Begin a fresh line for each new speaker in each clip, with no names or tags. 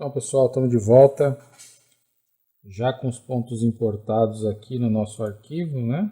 Então, pessoal, estamos de volta, já com os pontos importados aqui no nosso arquivo, né?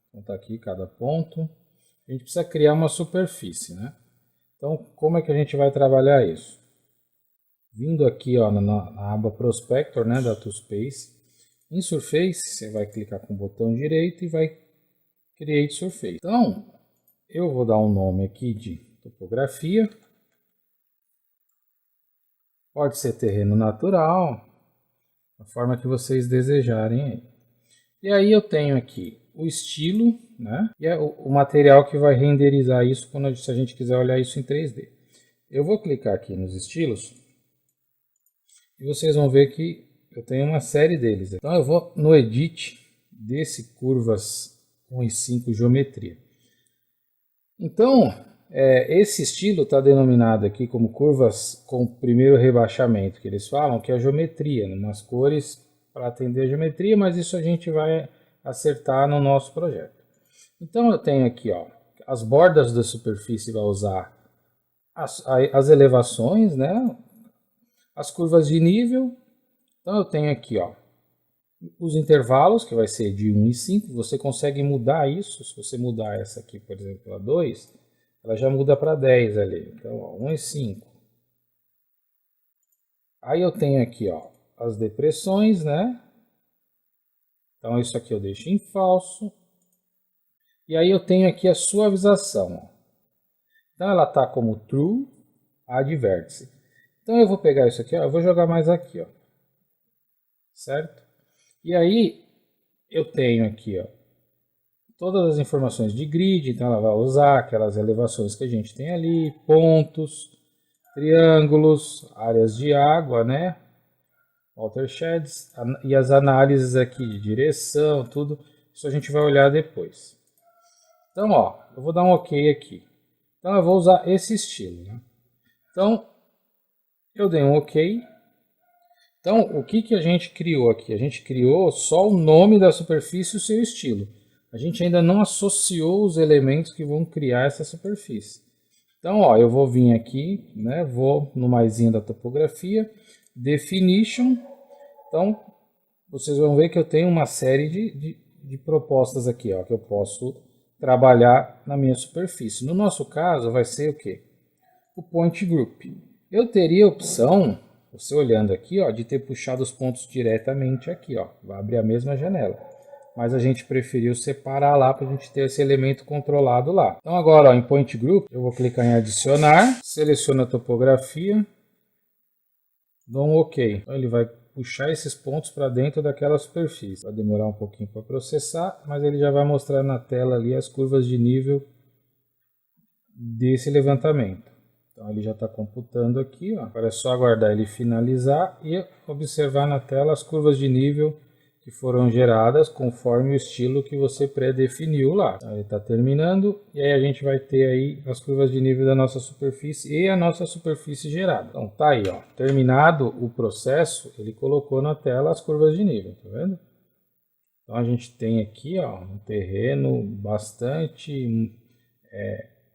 Então, está aqui cada ponto. A gente precisa criar uma superfície, né? Então, como é que a gente vai trabalhar isso? Vindo aqui ó, na aba Prospector, né, da TwoSpace, em Surface, você vai clicar com o botão direito e vai Create Surface. Então, eu vou dar um nome aqui de topografia. Pode ser terreno natural, da forma que vocês desejarem aí. E aí eu tenho aqui o estilo, né? E é o material que vai renderizar isso quando se a gente quiser olhar isso em 3D. Eu vou clicar aqui nos estilos e vocês vão ver que eu tenho uma série deles. Então eu vou no Edit desse curvas 1 e 5 geometria. Então esse estilo está denominado aqui como curvas com primeiro rebaixamento, que eles falam que é a geometria, umas cores para atender a geometria, mas isso a gente vai acertar no nosso projeto. Então eu tenho aqui ó, as bordas da superfície, vai usar as elevações, né? As curvas de nível. Então eu tenho aqui ó, os intervalos, que vai ser de 1 e 5, você consegue mudar isso. Se você mudar essa aqui, por exemplo, para 2, ela já muda para 10 ali. Então, ó, 1 e 5. Aí eu tenho aqui, ó, as depressões, né? Então, isso aqui eu deixo em falso. E aí eu tenho aqui a suavização, ó. Então, ela está como true, add vértice. Então, eu vou pegar isso aqui, ó, eu vou jogar mais aqui, ó. Certo? E aí, eu tenho aqui, ó, todas as informações de grid, então ela vai usar aquelas elevações que a gente tem ali, pontos, triângulos, áreas de água, né? Watersheds, e as análises aqui de direção, tudo, isso a gente vai olhar depois. Então, ó, eu vou dar um OK aqui. Então eu vou usar esse estilo, né? Então, eu dei um OK. Então, o que a gente criou aqui? A gente criou só o nome da superfície e o seu estilo. A gente ainda não associou os elementos que vão criar essa superfície. Então, ó, eu vou vir aqui, né, vou no maisinho da topografia, Definition. Então, vocês vão ver que eu tenho uma série de propostas aqui, ó, que eu posso trabalhar na minha superfície. No nosso caso, vai ser o quê? O Point Group. Eu teria a opção, você olhando aqui, ó, de ter puxado os pontos diretamente aqui, ó, vai abrir a mesma janela. Mas a gente preferiu separar lá para a gente ter esse elemento controlado lá. Então agora, ó, em Point Group, eu vou clicar em adicionar, seleciono a topografia, dou um OK. Então ele vai puxar esses pontos para dentro daquela superfície. Vai demorar um pouquinho para processar, mas ele já vai mostrar na tela ali as curvas de nível desse levantamento. Então ele já está computando aqui, ó. Agora é só aguardar ele finalizar e observar na tela as curvas de nível que foram geradas conforme o estilo que você pré-definiu lá. Então, ele está terminando e aí a gente vai ter aí as curvas de nível da nossa superfície e a nossa superfície gerada. Então tá aí, ó, terminado o processo, ele colocou na tela as curvas de nível, tá vendo? Então a gente tem aqui, ó, um terreno bastante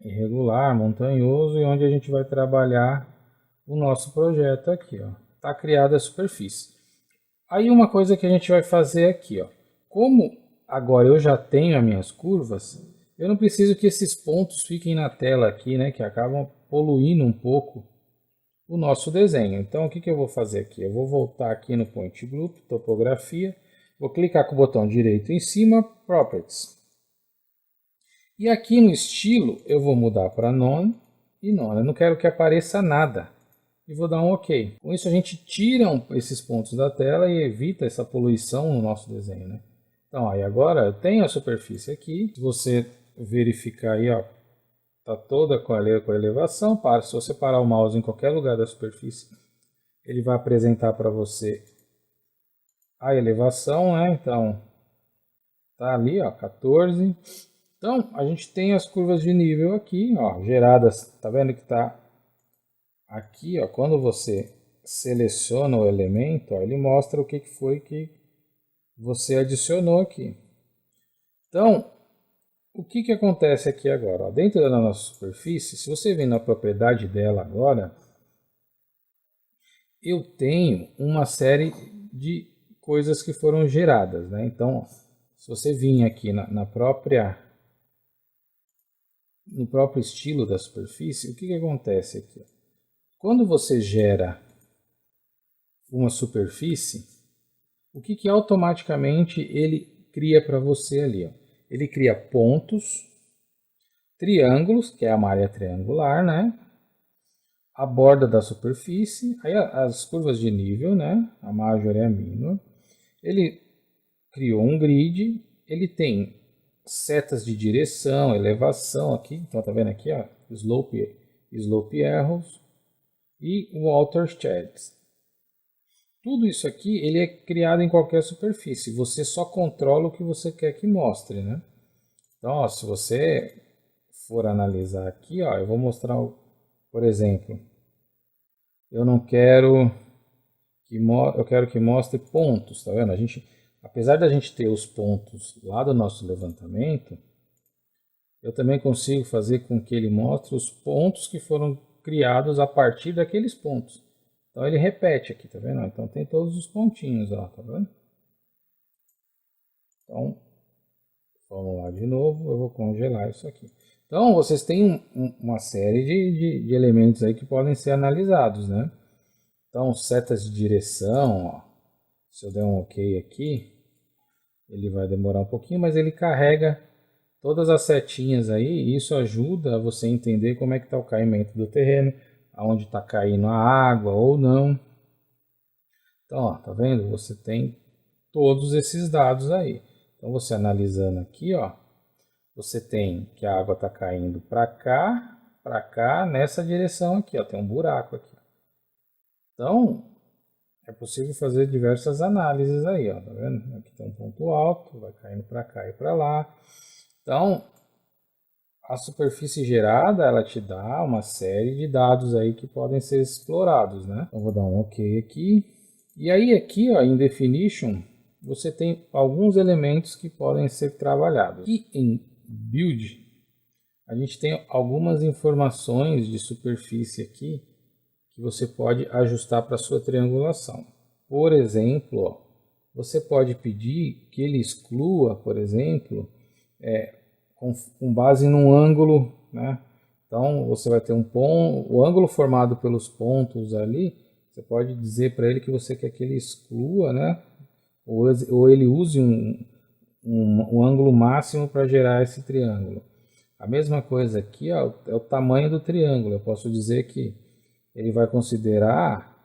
irregular, montanhoso, e onde a gente vai trabalhar o nosso projeto aqui, ó. Tá criada a superfície. Aí uma coisa que a gente vai fazer aqui, ó. Como agora eu já tenho as minhas curvas, eu não preciso que esses pontos fiquem na tela aqui, né, que acabam poluindo um pouco o nosso desenho. Então o que eu vou fazer aqui? Eu vou voltar aqui no Point Group, topografia, vou clicar com o botão direito em cima, Properties. E aqui no estilo eu vou mudar para None e None. Eu não quero que apareça nada. E vou dar um OK. Com isso a gente tira esses pontos da tela e evita essa poluição no nosso desenho, né? Então aí agora eu tenho a superfície aqui. Se você verificar aí, ó, tá toda com a elevação. Se você parar o mouse em qualquer lugar da superfície, ele vai apresentar para você a elevação, né? Então tá ali, ó, 14. Então a gente tem as curvas de nível aqui, ó, geradas. Tá vendo que tá aqui, ó, quando você seleciona o elemento, ó, ele mostra o que foi que você adicionou aqui. Então, o que acontece aqui agora? Ó, dentro da nossa superfície, se você vir na propriedade dela agora, eu tenho uma série de coisas que foram geradas, né? Então, se você vir aqui no próprio estilo da superfície, o que acontece aqui? Quando você gera uma superfície, o que automaticamente ele cria para você ali? Ó? Ele cria pontos, triângulos, que é a malha triangular, né? A borda da superfície, aí as curvas de nível, né? A major e a minor. Ele criou um grid, ele tem setas de direção, elevação aqui, então tá vendo aqui, ó, slope arrows e watersheds. Tudo isso aqui ele é criado em qualquer superfície, você só controla o que você quer que mostre, né? Então, ó, se você for analisar aqui, ó, eu vou mostrar, por exemplo, eu não quero eu quero que mostre pontos, tá vendo? Apesar da gente ter os pontos lá do nosso levantamento, eu também consigo fazer com que ele mostre os pontos que foram criados a partir daqueles pontos. Então ele repete aqui, tá vendo? Então tem todos os pontinhos, ó, tá vendo? Então, vamos lá de novo, eu vou congelar isso aqui. Então vocês têm uma série de elementos aí que podem ser analisados, né? Então, setas de direção, ó, se eu der um OK aqui, ele vai demorar um pouquinho, mas ele carrega todas as setinhas aí, e isso ajuda a você entender como é que está o caimento do terreno, aonde está caindo a água ou não. Então, ó, tá vendo? Você tem todos esses dados aí. Então, você analisando aqui, ó, você tem que a água está caindo para cá, nessa direção aqui, ó, tem um buraco aqui. Então, é possível fazer diversas análises aí, ó, tá vendo? Aqui tem um ponto alto, vai caindo para cá e para lá. Então, a superfície gerada, ela te dá uma série de dados aí que podem ser explorados, né? Então, vou dar um OK aqui. E aí aqui, ó, em Definition, você tem alguns elementos que podem ser trabalhados. E em Build, a gente tem algumas informações de superfície aqui que você pode ajustar para sua triangulação. Por exemplo, ó, você pode pedir que ele exclua, por exemplo, com base num ângulo, né? Então você vai ter um ponto, o ângulo formado pelos pontos ali, você pode dizer para ele que você quer que ele exclua, né? Ou ele use um ângulo máximo para gerar esse triângulo. A mesma coisa aqui, ó, é o tamanho do triângulo. Eu posso dizer que ele vai considerar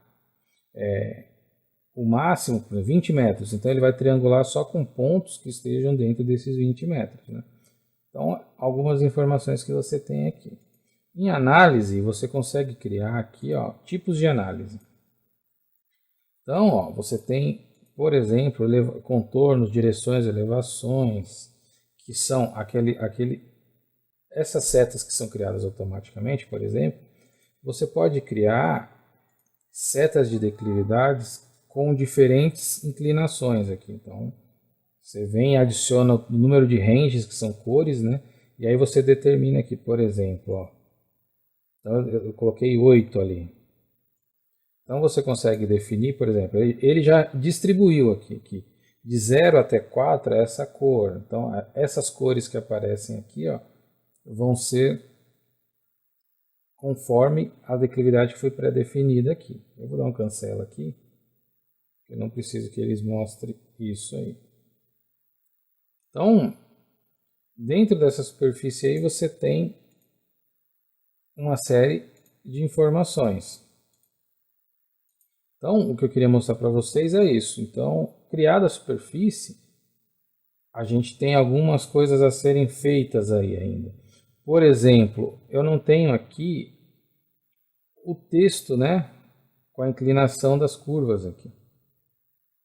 o máximo 20 metros. Então ele vai triangular só com pontos que estejam dentro desses 20 metros. Né? Então, algumas informações que você tem aqui. Em análise, você consegue criar aqui, ó, tipos de análise. Então, ó, você tem, por exemplo, contornos, direções, elevações, que são essas setas que são criadas automaticamente, por exemplo. Você pode criar setas de declividades com diferentes inclinações aqui. Então, você vem e adiciona o número de ranges, que são cores, né? E aí você determina aqui, por exemplo, ó. Então, eu coloquei 8 ali. Então, você consegue definir, por exemplo, ele já distribuiu aqui, que de 0 até 4 é essa cor. Então, essas cores que aparecem aqui, ó, vão ser conforme a declividade que foi pré-definida aqui. Eu vou dar um cancela aqui, eu não preciso que eles mostrem isso aí. Então, dentro dessa superfície aí você tem uma série de informações. Então, o que eu queria mostrar para vocês é isso. Então, criada a superfície, a gente tem algumas coisas a serem feitas aí ainda. Por exemplo, eu não tenho aqui o texto, né, com a inclinação das curvas aqui.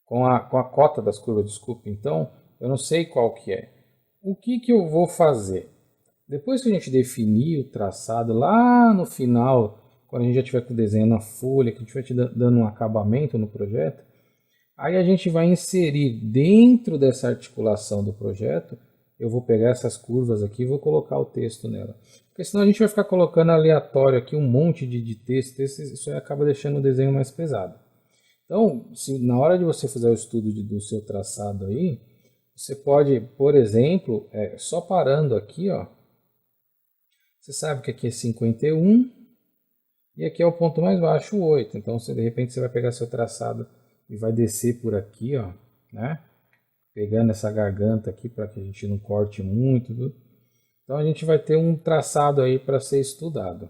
Com a cota das curvas, desculpe. Então, eu não sei qual que é. O que eu vou fazer? Depois que a gente definir o traçado, lá no final, quando a gente já estiver com o desenho na folha, que a gente vai te dando um acabamento no projeto, aí a gente vai inserir dentro dessa articulação do projeto, eu vou pegar essas curvas aqui e vou colocar o texto nela. Porque senão a gente vai ficar colocando aleatório aqui um monte de texto, isso aí acaba deixando o desenho mais pesado. Então, se na hora de você fazer o estudo do seu traçado aí, você pode, por exemplo, só parando aqui, ó, você sabe que aqui é 51 e aqui é o ponto mais baixo, 8. Então, de repente, você vai pegar seu traçado e vai descer por aqui, ó, né? Pegando essa garganta aqui para que a gente não corte muito, viu? Então, a gente vai ter um traçado aí para ser estudado.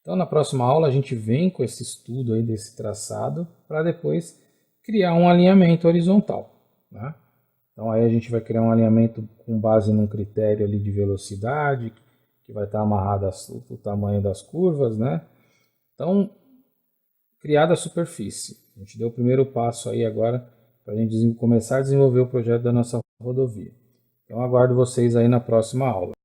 Então, na próxima aula, a gente vem com esse estudo aí desse traçado para depois criar um alinhamento horizontal, né? Então, aí a gente vai criar um alinhamento com base num critério ali de velocidade, que vai estar amarrado ao tamanho das curvas, né? Então, criada a superfície. A gente deu o primeiro passo aí agora para a gente começar a desenvolver o projeto da nossa rodovia. Então, aguardo vocês aí na próxima aula.